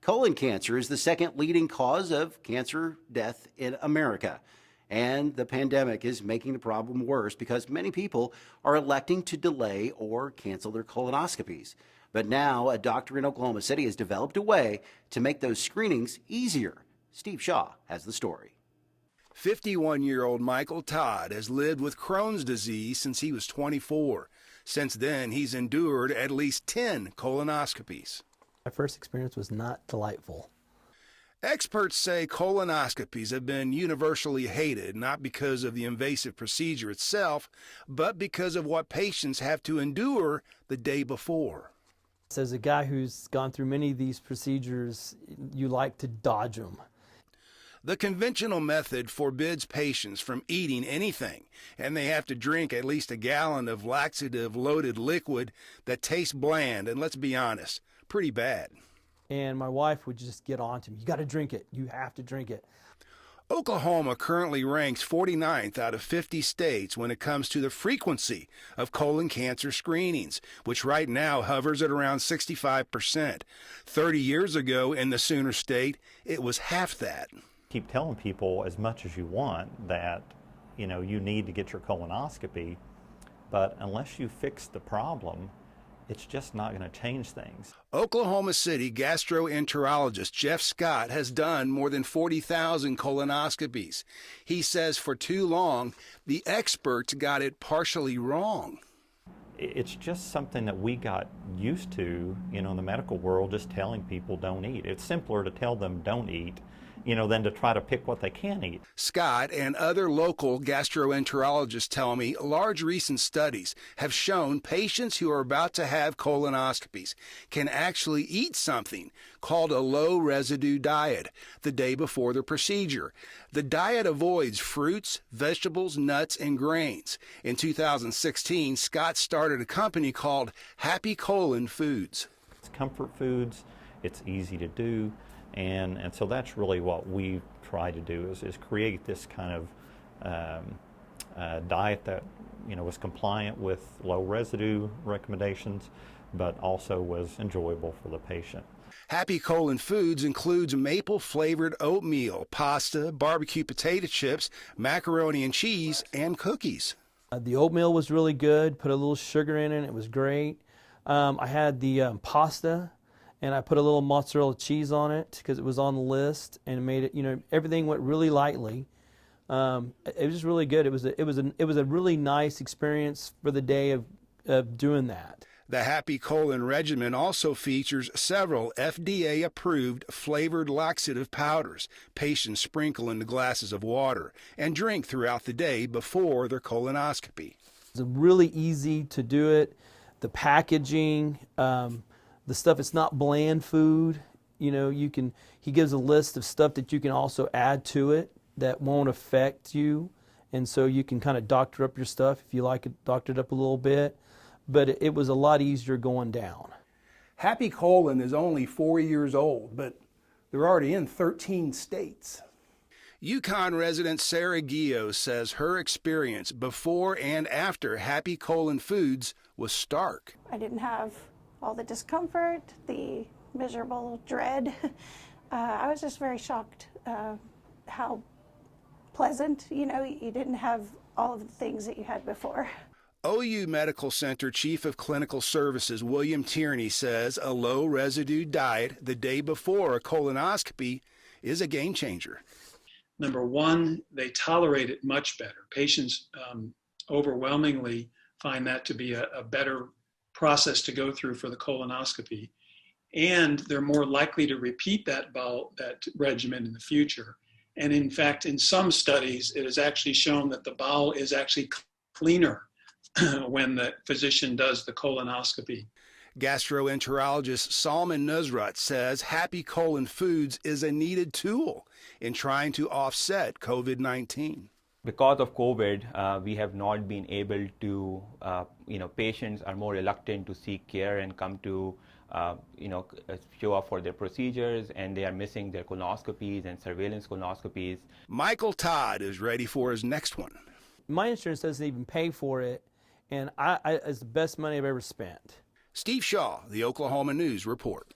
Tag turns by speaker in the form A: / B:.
A: Colon cancer is the second leading cause of cancer death in America. And the pandemic is making the problem worse because many people are electing to delay or cancel their colonoscopies. But now a doctor in Oklahoma City has developed a way to make those screenings easier. Steve Shaw has the story.
B: 51-year-old Michael Todd has lived with Crohn's disease since he was 24. Since then, he's endured at least 10 colonoscopies.
C: My first experience was not delightful.
B: Experts say colonoscopies have been universally hated, not because of the invasive procedure itself, but because of what patients have to endure the day before.
C: As a guy who's gone through many of these procedures, you like to dodge them.
B: The conventional method forbids patients from eating anything, and they have to drink at least a gallon of laxative-loaded liquid that tastes bland and, let's be honest, pretty bad.
C: And my wife would just get on to me. You got to drink it. You have to drink it.
B: Oklahoma currently ranks 49th out of 50 states when it comes to the frequency of colon cancer screenings, which right now hovers at around 65%. 30 years ago in the Sooner State, it was half that.
D: Keep telling people as much as you want that, you need to get your colonoscopy, but unless you fix the problem, it's just not going to change things.
B: Oklahoma City gastroenterologist Jeff Scott has done more than 40,000 colonoscopies. He says for too long, the experts got it partially wrong.
D: It's just something that we got used to, in the medical world, just telling people don't eat. It's simpler to tell them don't eat, than to try to pick what they can eat.
B: Scott and other local gastroenterologists tell me large recent studies have shown patients who are about to have colonoscopies can actually eat something called a low residue diet the day before the procedure. The diet avoids fruits, vegetables, nuts, and grains. In 2016, Scott started a company called Happy Colon Foods.
D: It's comfort foods, it's easy to do. And so that's really what we try to do is create this kind of diet that was compliant with low residue recommendations, but also was enjoyable for the patient.
B: Happy Colon Foods includes maple-flavored oatmeal, pasta, barbecue potato chips, macaroni and cheese, and cookies.
C: The oatmeal was really good. Put a little sugar in it. It was great. I had the pasta. And I put a little mozzarella cheese on it because it was on the list, and it made it, everything went really lightly. It was really good. It was a really nice experience for the day of doing that.
B: The Happy Colon regimen also features several FDA-approved flavored laxative powders patients sprinkle into glasses of water and drink throughout the day before their colonoscopy.
C: It's really easy to do it. The packaging. The stuff, it's not bland food. He gives a list of stuff that you can also add to it that won't affect you. And so you can kind of doctor up your stuff if you like it doctored up a little bit. But it was a lot easier going down.
B: Happy Colon is only 4 years old, but they're already in 13 states. Yukon resident Sarah Gio says her experience before and after Happy Colon Foods was stark.
E: I didn't have all the discomfort, the miserable dread. I was just very shocked how pleasant, you didn't have all of the things that you had before.
B: OU Medical Center Chief of Clinical Services William Tierney says a low residue diet the day before a colonoscopy is a game changer.
F: Number one, they tolerate it much better. Patients overwhelmingly find that to be a better process to go through for the colonoscopy, and they're more likely to repeat that regimen in the future. And in fact, in some studies, it is actually shown that the bowel is actually cleaner when the physician does the colonoscopy.
B: Gastroenterologist Salman Nusrat says Happy Colon Foods is a needed tool in trying to offset COVID-19.
G: Because of COVID, we have not been able to, patients are more reluctant to seek care and come to, show up for their procedures, and they are missing their colonoscopies and surveillance colonoscopies.
B: Michael Todd is ready for his next one.
C: My insurance doesn't even pay for it, and it's the best money I've ever spent.
B: Steve Shaw, the Oklahoma News Report.